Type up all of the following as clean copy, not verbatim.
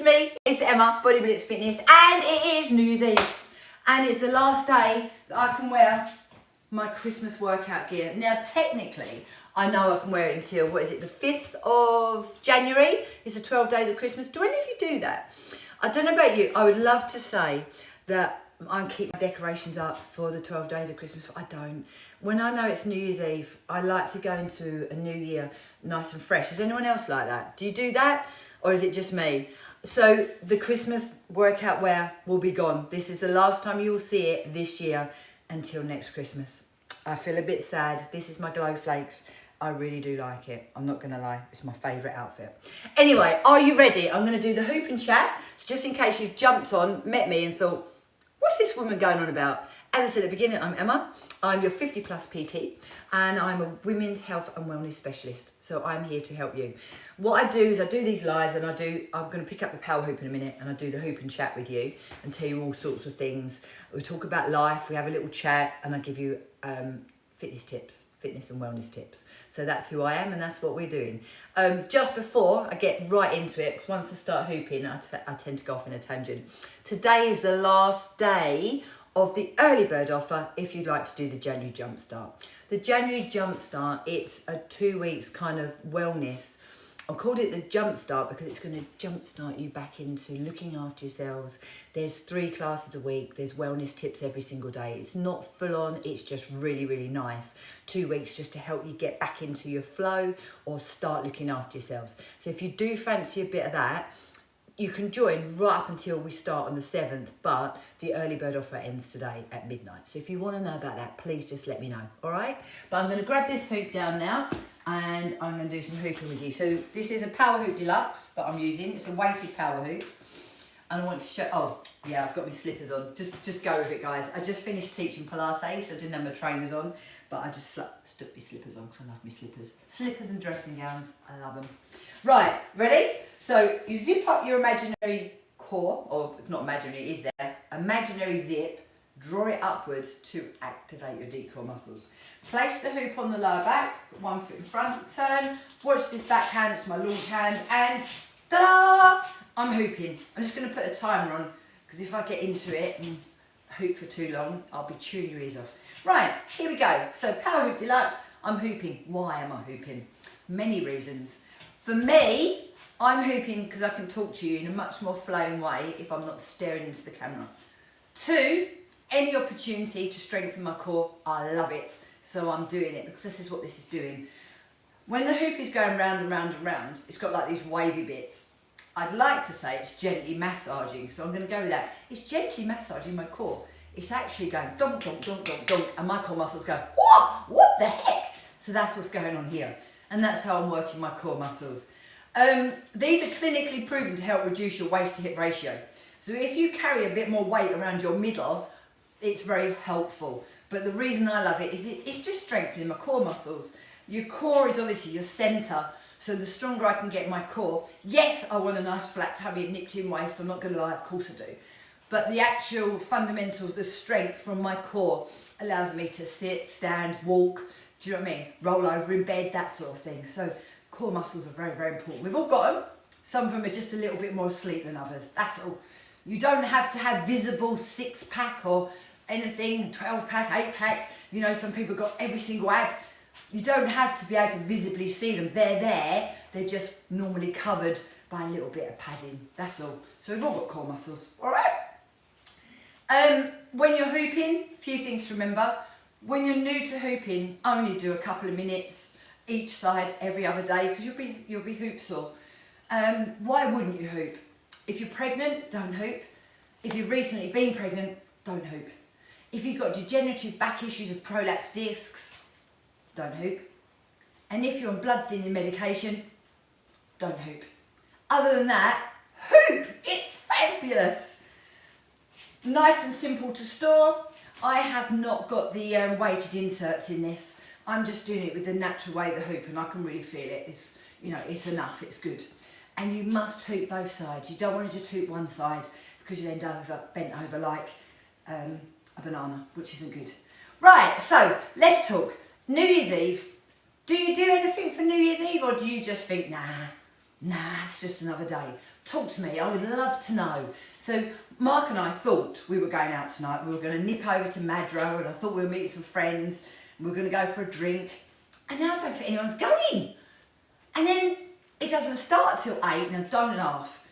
it's me, it's Emma, Body Blitz Fitness, and it is New Year's Eve. And it's the last day that I can wear my Christmas workout gear. Now, technically, I know I can wear it until, what is it, the 5th of January? It's the 12 days of Christmas. Do any of you do that? I don't know about you, I would love to say that I keep my decorations up for the 12 days of Christmas, but I don't. When I know it's New Year's Eve, I like to go into a new year nice and fresh. Is anyone else like that? Do you do that? Or is it just me? So the Christmas workout wear will be gone. This is the last time you will see it this year until next Christmas. I feel a bit sad. This is my Glow Flakes. I really do like it. I'm not going to lie. It's my favourite outfit. Anyway, are you ready? I'm going to do the hoop and chat. So just in case you've jumped on, met me and thought, what's this woman going on about? As I said at the beginning, I'm Emma. I'm your 50 plus PT and I'm a women's health and wellness specialist. So I'm here to help you. What I do is I do these lives and I'm going to pick up the power hoop in a minute and I do the hoop and chat with you and tell you all sorts of things. We talk about life, we have a little chat and I give you fitness and wellness tips. So that's who I am and that's what we're doing. Just before I get right into it, because once I start hooping, I tend to go off in a tangent. Today is the last day of the early bird offer if you'd like to do the January Jumpstart. The January Jumpstart, it's a 2 weeks kind of wellness. I called it the Jumpstart because it's going to jumpstart you back into looking after yourselves. There's 3 classes a week. There's wellness tips every single day. It's not full on. It's just really, really nice. 2 weeks just to help you get back into your flow or start looking after yourselves. So if you do fancy a bit of that, you can join right up until we start on the 7th, but the early bird offer ends today at midnight. So if you want to know about that, please just let me know, all right? But I'm going to grab this hoop down now and I'm going to do some hooping with you. So this is a Power Hoop Deluxe that I'm using. It's a weighted power hoop. And I want to show, oh yeah, I've got my slippers on. Just go with it, guys. I just finished teaching Pilates, so I didn't have my trainers on, but I just stuck my slippers on because I love my slippers. Slippers and dressing gowns, I love them. Right, ready? So you zip up your imaginary core, or if not imaginary, it is there, imaginary zip, draw it upwards to activate your deep core muscles. Place the hoop on the lower back, put 1 foot in front, turn, watch this back hand, it's my launch hand, and ta-da! I'm hooping. I'm just going to put a timer on, because if I get into it and hoop for too long, I'll be chewing your ears off. Right, here we go. So Power Hoop Deluxe, I'm hooping. Why am I hooping? Many reasons. For me, I'm hooping because I can talk to you in a much more flowing way if I'm not staring into the camera. 2, any opportunity to strengthen my core, I love it. So I'm doing it because this is what this is doing. When the hoop is going round and round and round, it's got like these wavy bits. I'd like to say it's gently massaging, so I'm going to go with that. It's gently massaging my core. It's actually going donk, donk, donk, donk, donk, and my core muscles go, what the heck? So that's what's going on here. And that's how I'm working my core muscles. These are clinically proven to help reduce your waist to hip ratio. So if you carry a bit more weight around your middle, it's very helpful. But the reason I love it is it's just strengthening my core muscles. Your core is obviously your centre. So the stronger I can get my core, yes, I want a nice flat tummy and nipped in waist, I'm not going to lie, of course I do. But the actual fundamentals, the strength from my core allows me to sit, stand, walk, do you know what I mean? Roll over in bed, that sort of thing. So core muscles are very, very important. We've all got them. Some of them are just a little bit more asleep than others. That's all. You don't have to have visible 6-pack or anything, 12-pack, 8-pack. You know, some people got every single ab. You don't have to be able to visibly see them. They're there. They're just normally covered by a little bit of padding. That's all. So we've all got core muscles. All right? When you're hooping, a few things to remember. When you're new to hooping, only do a couple of minutes each side every other day because you'll be hoop sore. Why wouldn't you hoop? If you're pregnant, don't hoop. If you've recently been pregnant, don't hoop. If you've got degenerative back issues of prolapsed discs, don't hoop. And if you're on blood thinning medication, don't hoop. Other than that, hoop! It's fabulous! Nice and simple to store. I have not got the weighted inserts in this. I'm just doing it with the natural way of the hoop and I can really feel it. It's, you know, it's enough, it's good. And you must hoop both sides. You don't want to just hoop one side because you end up bent over like a banana, which isn't good. Right, so let's talk. New Year's Eve. Do you do anything for New Year's Eve or do you just think, nah, it's just another day? Talk to me, I would love to know. So Mark and I thought we were going out tonight. We were going to nip over to Madro, and I thought we were meeting some friends, and we were going to go for a drink. And now I don't think anyone's going. And then it doesn't start till 8, now don't laugh.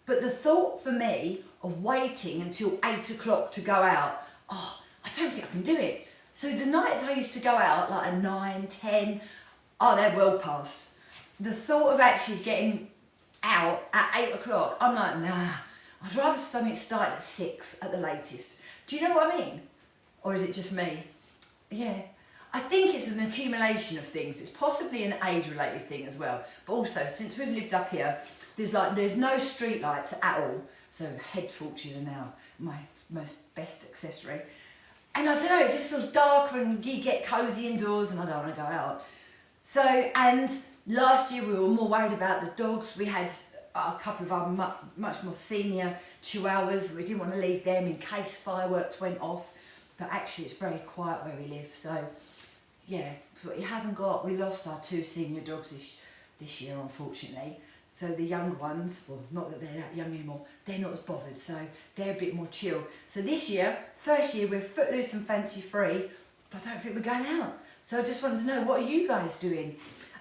But the thought for me of waiting until 8 o'clock to go out, oh, I don't think I can do it. So the nights I used to go out, like at 9, 10, oh, they're well past. The thought of actually getting out at 8 o'clock, I'm like, nah, I'd rather something start at 6 at the latest. Do you know what I mean? Or is it just me? Yeah. I think it's an accumulation of things. It's possibly an age-related thing as well. But also, since we've lived up here, there's no street lights at all. So head torches are now my best accessory. And I don't know, it just feels darker and you get cosy indoors and I don't want to go out. So, and last year we were more worried about the dogs. We had a couple of our much more senior chihuahuas. We didn't want to leave them in case fireworks went off. But actually it's very quiet where we live. So yeah, but we haven't got, we lost our 2 senior dogs this year, unfortunately. So the younger ones, well, not that they're that young anymore, they're not as bothered, so they're a bit more chill. So this year, first year, we're footloose and fancy free, but I don't think we're going out. So I just wanted to know, what are you guys doing?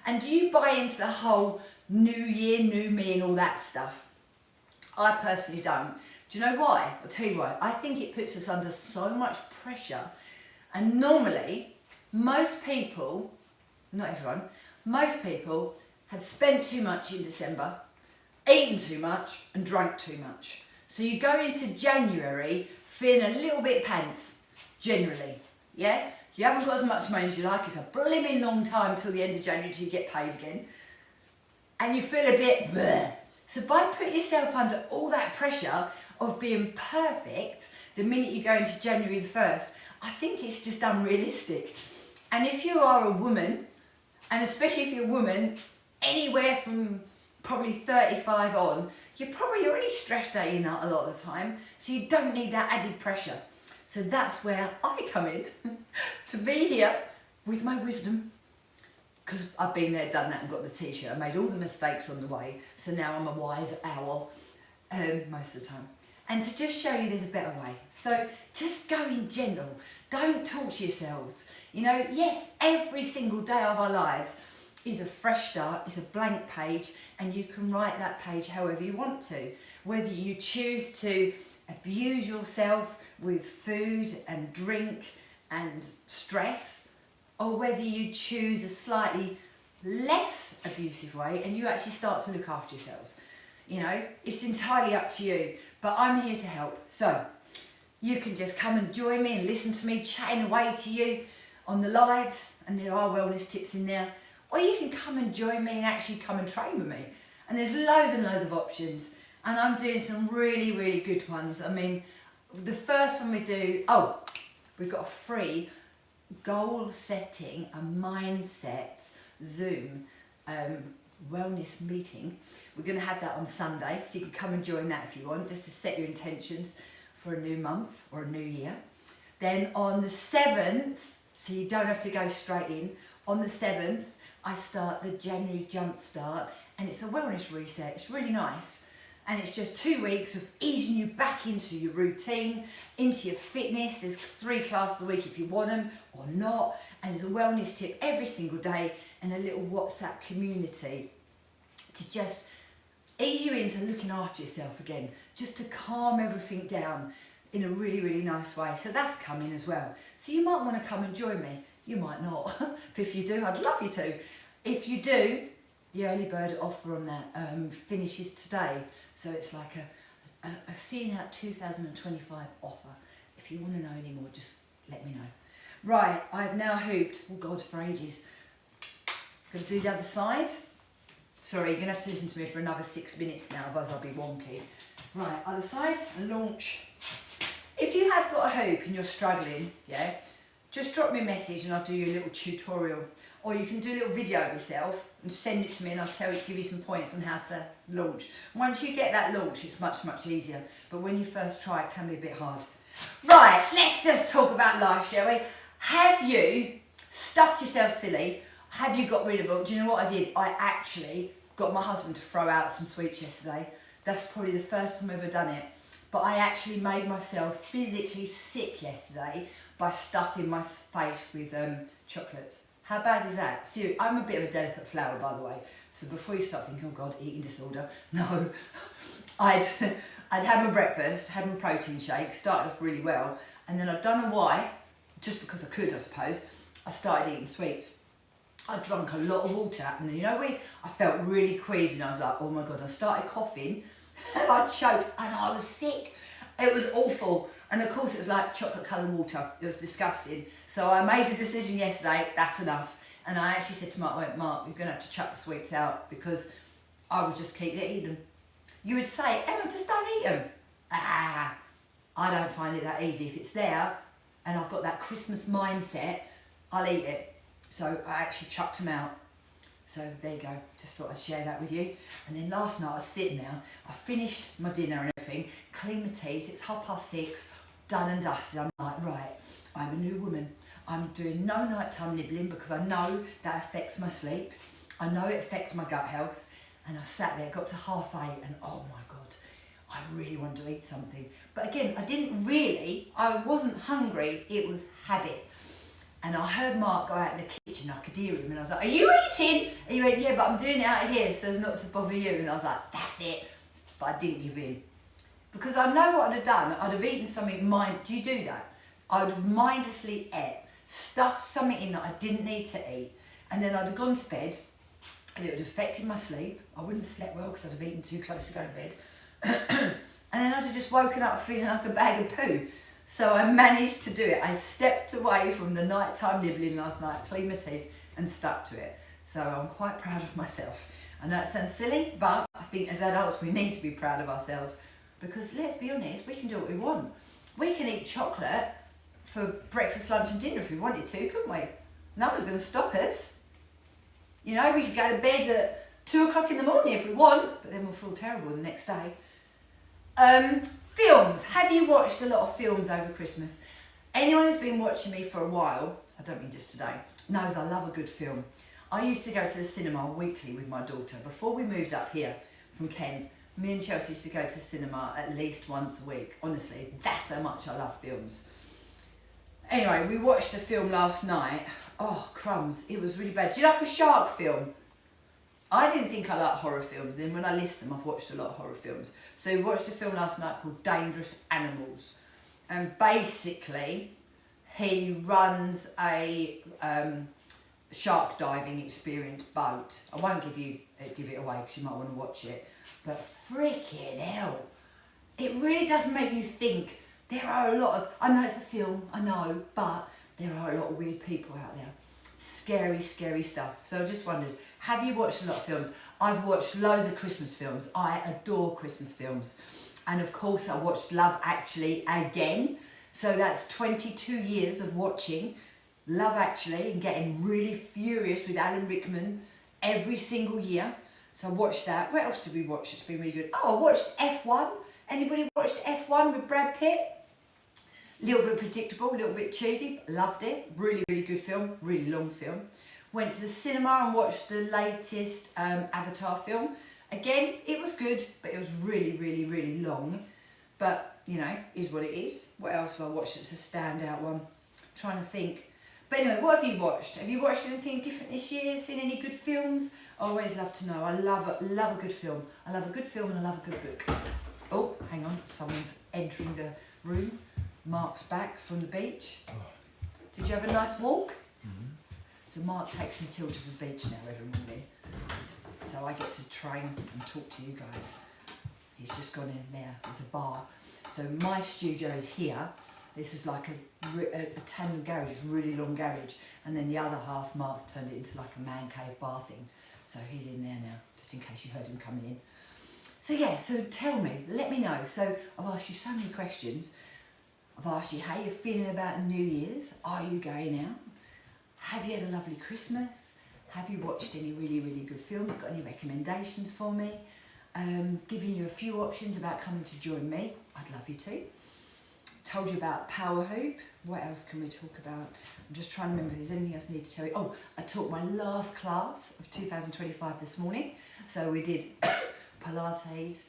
And do you buy into the whole new year, new me and all that stuff? I personally don't. Do you know why? I'll tell you why. I think it puts us under so much pressure. And normally, most people, not everyone, most people have spent too much in December, eaten too much and drunk too much. So you go into January feeling a little bit pants, generally, yeah? You haven't got as much money as you like, it's a blimmin' long time till the end of January till you get paid again. And you feel a bit bleh. So by putting yourself under all that pressure of being perfect the minute you go into January the 1st, I think it's just unrealistic. And if you are a woman, and especially if you're a woman, anywhere from probably 35 on, you're probably already stressed out your nut a lot of the time, so you don't need that added pressure. So that's where I come in, to be here with my wisdom, because I've been there, done that and got the t-shirt. I made all the mistakes on the way, so now I'm a wise owl most of the time. And to just show you there's a better way. So just go in gentle, don't torture yourselves. You know, yes, every single day of our lives is a fresh start, it's a blank page, and you can write that page however you want to. Whether you choose to abuse yourself with food and drink and stress, or whether you choose a slightly less abusive way and you actually start to look after yourselves. You know, it's entirely up to you, but I'm here to help. So you can just come and join me and listen to me chatting away to you on the lives, and there are wellness tips in there. Or you can come and join me and actually come and train with me. And there's loads and loads of options. And I'm doing some really, really good ones. I mean, the first one we do, we've got a free goal setting and mindset Zoom wellness meeting. We're going to have that on Sunday, so you can come and join that if you want, just to set your intentions for a new month or a new year. Then on the 7th, so you don't have to go straight in, on the 7th, I start the January Jumpstart, and it's a wellness reset. It's really nice. And it's just 2 weeks of easing you back into your routine, into your fitness. There's 3 classes a week if you want them or not. And there's a wellness tip every single day and a little WhatsApp community to just ease you into looking after yourself again, just to calm everything down in a really, really nice way. So that's coming as well. So you might want to come and join me. You might not. But if you do, I'd love you to. If you do, the early bird offer on that finishes today. So it's like a seeing out 2025 offer. If you want to know any more, just let me know. Right, I've now hooped, oh God, for ages. Gonna do the other side. Sorry, you're gonna have to listen to me for another 6 minutes now, otherwise I'll be wonky. Right, other side, and launch. If you have got a hoop and you're struggling, yeah, just drop me a message and I'll do you a little tutorial. Or you can do a little video of yourself and send it to me and I'll give you some points on how to launch. Once you get that launch, it's much, much easier. But when you first try, it can be a bit hard. Right, let's just talk about life, shall we? Have you stuffed yourself silly? Have you got rid of it? Do you know what I did? I actually got my husband to throw out some sweets yesterday. That's probably the first time I've ever done it. But I actually made myself physically sick yesterday by stuffing my face with chocolates. How bad is that? Seriously, I'm a bit of a delicate flower, by the way. So before you start thinking, oh God, eating disorder. No, I'd had my breakfast, had my protein shake, started off really well. And then I don't know why, just because I could, I suppose, I started eating sweets. I drank a lot of water, and then, you know, I felt really queasy, and I was like, oh my God, I started coughing, and I choked, and I was sick. It was awful. And of course it was like chocolate coloured water. It was disgusting. So I made a decision yesterday, that's enough. And I actually said to Mark, Mark, you're going to have to chuck the sweets out because I would just keep eating them. You would say, Emma, just don't eat them. I don't find it that easy. If it's there and I've got that Christmas mindset, I'll eat it. So I actually chucked them out. So there you go, just thought I'd share that with you. And then last night I was sitting there, I finished my dinner and everything, cleaned my teeth, it's 6:30, done and dusted. I'm like, right, I'm a new woman. I'm doing no nighttime nibbling because I know that affects my sleep. I know it affects my gut health. And I sat there, got to 8:30 and oh my God, I really wanted to eat something. But again, I wasn't hungry, it was habit. And I heard Mark go out in the kitchen, I could hear him, and I was like, are you eating? And he went, yeah, but I'm doing it out of here so as not to bother you. And I was like, that's it. But I didn't give in. Because I know what I'd have done. I'd have eaten something, do you do that? I would have mindlessly ate, stuffed something in that I didn't need to eat, and then I'd have gone to bed, and it would have affected my sleep. I wouldn't have slept well because I'd have eaten too close to go to bed. And then I'd have just woken up feeling like a bag of poo. So I managed to do it. I stepped away from the nighttime nibbling last night, cleaned my teeth and stuck to it. So I'm quite proud of myself. I know it sounds silly, but I think as adults we need to be proud of ourselves because let's be honest, we can do what we want. We can eat chocolate for breakfast, lunch and dinner if we wanted to, couldn't we? No one's going to stop us. You know, we could go to bed at 2 o'clock in the morning if we want, but then we'll feel terrible the next day. Films. Have you watched a lot of films over Christmas? Anyone who's been watching me for a while, I don't mean just today, knows I love a good film. I used to go to the cinema weekly with my daughter. Before we moved up here from Kent, me and Chelsea used to go to cinema at least once a week. Honestly, that's how much I love films. Anyway, we watched a film last night. Oh, crumbs, it was really bad. Do you like a shark film? I didn't think I liked horror films, then when I list them, I've watched a lot of horror films. So we watched a film last night called Dangerous Animals. And basically, he runs a shark diving experience boat. I won't give it away because you might want to watch it. But freaking hell, it really does make you think. There are a lot of, I know it's a film, I know, but there are a lot of weird people out there. Scary, scary stuff. So I just wondered, have you watched a lot of films? I've watched loads of Christmas films. I adore Christmas films. And of course I watched Love Actually again. So that's 22 years of watching Love Actually and getting really furious with Alan Rickman every single year. So I watched that. What else did we watch? It's been really good. Oh, I watched F1. Anybody watched F1 with Brad Pitt? A little bit predictable, a little bit cheesy. Loved it. Really, really good film. Really long film. Went to the cinema and watched the latest Avatar film. Again, it was good, but it was really, really, really long. But, you know, is what it is. What else have I watched that's a standout one? I'm trying to think. But anyway, what have you watched? Have you watched anything different this year? Seen any good films? I always love to know. I love a good film. I love a good film and I love a good book. Oh, hang on. Someone's entering the room. Mark's back from the beach. Did you have a nice walk? Mm-hmm. So Mark takes Matilda to the beach now every morning. So I get to train and talk to you guys. He's just gone in there. There's a bar. So my studio is here. This was like a tandem garage, really long garage. And then the other half, Mark's turned it into like a man cave bar thing. So he's in there now, just in case you heard him coming in. So yeah, so tell me, let me know. So I've asked you so many questions. I've asked you how you're feeling about New Year's. Are you going out? Have you had a lovely Christmas? Have you watched any really, really good films? Got any recommendations for me? Giving you a few options about coming to join me. I'd love you to. Told you about Power Hoop. What else can we talk about? I'm just trying to remember if there's anything else I need to tell you. Oh, I taught my last class of 2025 this morning. So we did Pilates,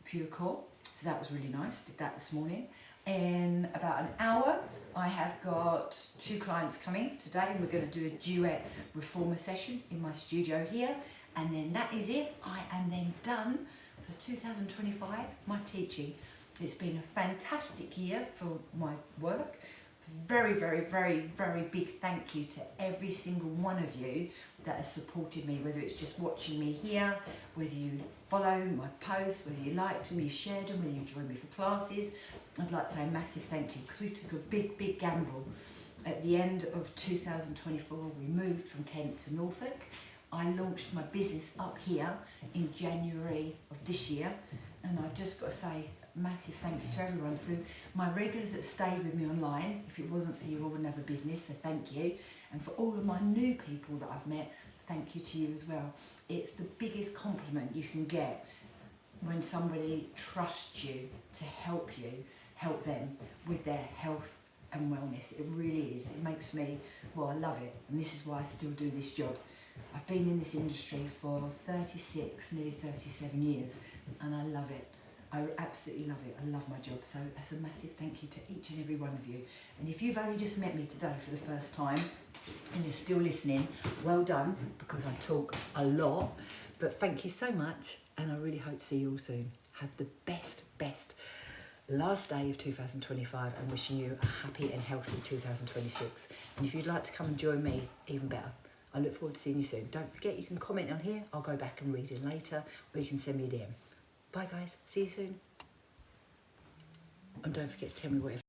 Pure Core. So that was really nice, did that this morning. In about an hour, I have got 2 clients coming today, and we're going to do a duet reformer session in my studio here. And then that is it. I am then done for 2025, my teaching. It's been a fantastic year for my work. Very, very, very, very big thank you to every single one of you that has supported me, whether it's just watching me here, whether you follow my posts, whether you liked them, you shared them, whether you joined me for classes. I'd like to say a massive thank you, because we took a big, big gamble. At the end of 2024, we moved from Kent to Norfolk. I launched my business up here in January of this year, and I just got to say massive thank you to everyone. So my regulars that stayed with me online, if it wasn't for you, I wouldn't have a business, so thank you. And for all of my new people that I've met, thank you to you as well. It's the biggest compliment you can get when somebody trusts you to help them with their health and wellness. It really is. It makes me, well, I love it, and this is why I still do this job. I've been in this industry for 36, nearly 37 years, and I love it. I absolutely love it. I love my job. So that's a massive thank you to each and every one of you. And if you've only just met me today for the first time and you're still listening, well done, because I talk a lot. But thank you so much, and I really hope to see you all soon. Have the best last day of 2025, and wishing you a happy and healthy 2026. And if you'd like to come and join me, even better. I look forward to seeing you soon. Don't forget, you can comment on here. I'll go back and read it later, or you can send me a DM. Bye guys, see you soon. And don't forget to tell me whatever